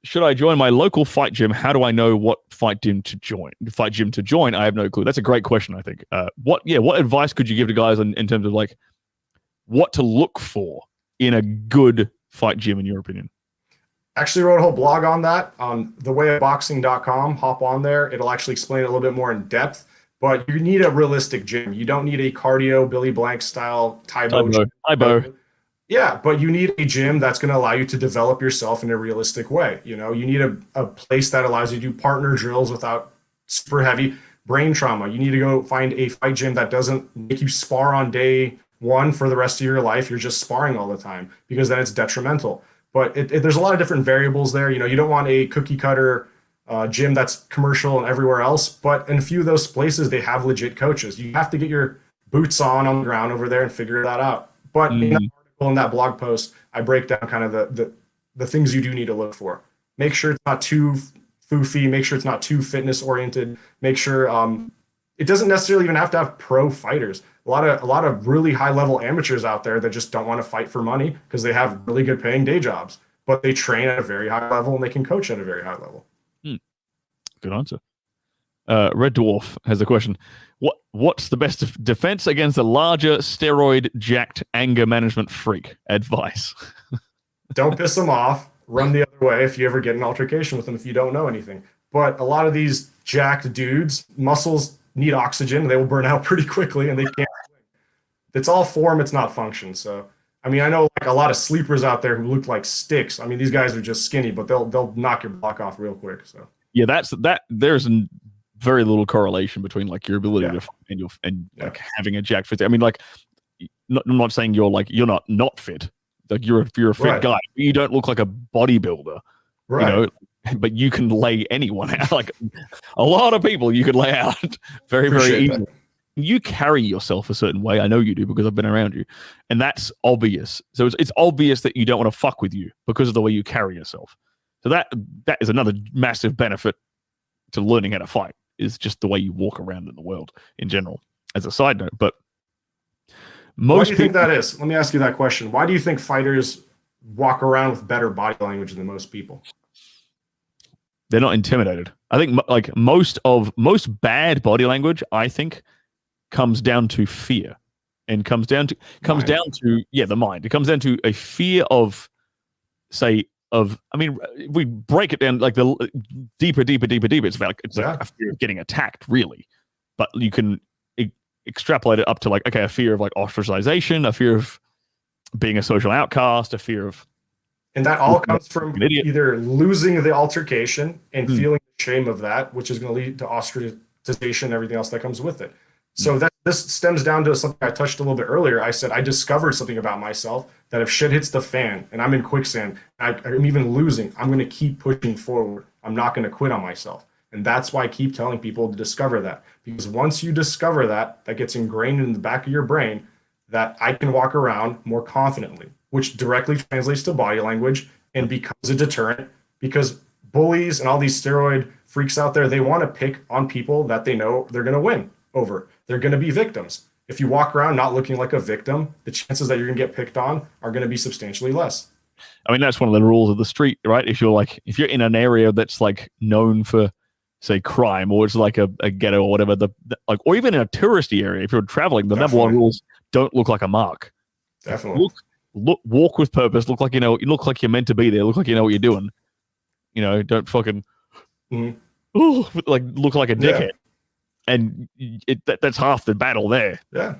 should I join my local fight gym? How do I know what fight gym to join? I have no clue. That's a great question, I think. What advice could you give to guys in terms of like what to look for in a good fight gym, in your opinion? Actually wrote a whole blog on that on thewayofboxing.com. Hop on there. It'll actually explain it a little bit more in depth. But you need a realistic gym. You don't need a cardio Billy Blank style Tybo. Yeah, but you need a gym that's going to allow you to develop yourself in a realistic way. You know, you need a place that allows you to do partner drills without super heavy brain trauma. You need to go find a fight gym that doesn't make you spar on day one for the rest of your life. You're just sparring all the time because then it's detrimental. But there's a lot of different variables there. You know, you don't want a cookie cutter gym that's commercial and everywhere else. But in a few of those places, they have legit coaches. You have to get your boots on the ground over there and figure that out. But in that article, in that blog post, I break down kind of the things you do need to look for. Make sure it's not too foofy. Make sure it's not too fitness oriented. Make sure it doesn't necessarily even have to have pro fighters. A lot of really high level amateurs out there that just don't want to fight for money because they have really good paying day jobs, but they train at a very high level and they can coach at a very high level. Good answer. Red Dwarf has a question. What's the best defense against a larger steroid jacked anger management freak? Advice. Don't piss them off. Run the other way if you ever get an altercation with them if you don't know anything. But a lot of these jacked dudes, muscles need oxygen. They will burn out pretty quickly and they can't swing. It's all form, it's not function. So, I mean, I know like a lot of sleepers out there who look like sticks. I mean, these guys are just skinny, but they'll knock your block off real quick. So yeah, there's very little correlation between like your ability to fight and like having a jacked fit. I mean, like I'm not saying you're not fit. Like you're a fit guy. You don't look like a bodybuilder. Right. You know, but you can lay anyone out. Like a lot of people you could lay out very, very easily. You carry yourself a certain way. I know you do because I've been around you. And that's obvious. So it's obvious that you don't want to fuck with you because of the way you carry yourself. So that is another massive benefit to learning how to fight, is just the way you walk around in the world in general, as a side note. But why do you think that is? Let me ask you that question. Why do you think fighters walk around with better body language than most people? They're not intimidated. I think like most bad body language, I think, comes down to fear, and comes down to the mind. It comes down to a fear of, I mean, we break it down like the deeper. It's about like a fear of getting attacked, really. But you can extrapolate it up to like, okay, a fear of like ostracization, a fear of being a social outcast, a fear of. And that all comes from either losing the altercation and feeling the shame of that, which is going to lead to ostracization and everything else that comes with it. So this stems down to something I touched a little bit earlier. I said I discovered something about myself that if shit hits the fan and I'm in quicksand, I'm even losing, I'm going to keep pushing forward. I'm not going to quit on myself. And that's why I keep telling people to discover that. Because once you discover that gets ingrained in the back of your brain, that I can walk around more confidently, which directly translates to body language and becomes a deterrent, because bullies and all these steroid freaks out there, they want to pick on people that they know they're going to win over. They're going to be victims. If you walk around not looking like a victim, the chances that you're going to get picked on are going to be substantially less. I mean, that's one of the rules of the street, right? If you're in an area that's like known for, say, crime, or it's like a ghetto or whatever, or even in a touristy area, if you're traveling, the number one rules: don't look like a mark. Definitely. Walk with purpose. Look like you look like you're meant to be there. Look like you know what you're doing. You know, don't fucking look like a dickhead. And that's half the battle there. Yeah.